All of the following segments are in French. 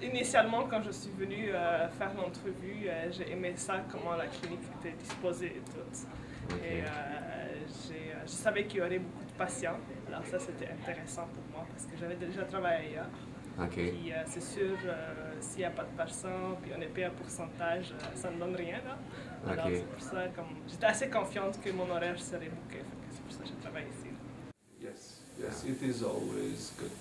Initialement, quand je suis venue faire l'entrevue, j'ai aimé ça, comment la clinique était disposée et tout. Okay. Et je savais qu'il y aurait beaucoup de patients. Alors ça, c'était intéressant pour moi parce que j'avais déjà travaillé ailleurs. OK. Puis c'est sûr, s'il n'y a pas de patients, puis on est payé un pourcentage, ça ne donne rien. Là. Alors OK. c'est pour ça, j'étais assez confiante que mon horaire serait booké. C'est pour ça que j'ai travaillé ici. Yes, yes, it is always good.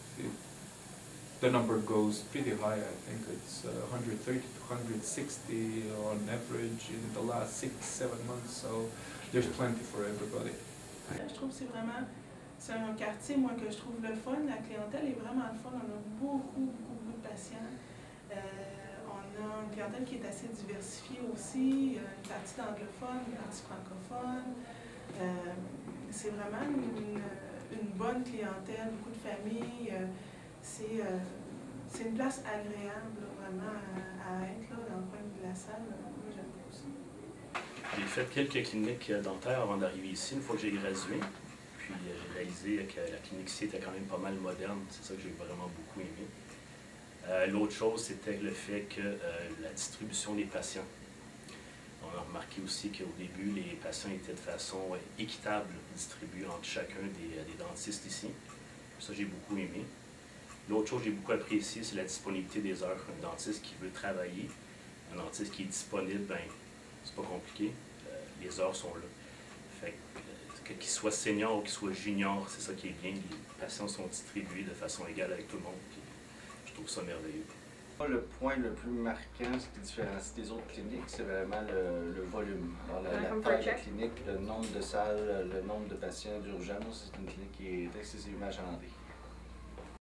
The number goes pretty high. I think it's 130 to 160 on average in the last 6-7 months. So there's plenty for everybody. Je trouve que c'est un quartier, moi, que je trouve le fun. La clientèle est vraiment le fun. On a beaucoup de patients. On a une clientèle qui est assez diversifiée aussi. Une partie anglophone, une partie francophone. C'est vraiment une bonne clientèle, beaucoup de familles. C'est une place agréable, là, vraiment, à être là, dans le coin de la salle. Moi, j'aime beaucoup ça. J'ai fait quelques cliniques dentaires avant d'arriver ici, une fois que j'ai gradué. Puis j'ai réalisé que la clinique ici était quand même pas mal moderne. C'est ça que j'ai vraiment beaucoup aimé. L'autre chose, c'était le fait que la distribution des patients. On a remarqué aussi qu'au début, les patients étaient de façon équitable distribués entre chacun des dentistes ici. Ça, j'ai beaucoup aimé. L'autre chose que j'ai beaucoup apprécié, c'est la disponibilité des heures. Un dentiste qui veut travailler, un dentiste qui est disponible, ben, c'est pas compliqué. Les heures sont là. Fait que qu'il soit senior ou qu'il soit junior, c'est ça qui est bien. Les patients sont distribués de façon égale avec tout le monde. Puis je trouve ça merveilleux. Le point le plus marquant, ce qui différencie des autres cliniques, c'est vraiment le volume. Alors, la taille de la clinique, le nombre de salles, le nombre de patients d'urgence, c'est une clinique qui est excessivement achalandée.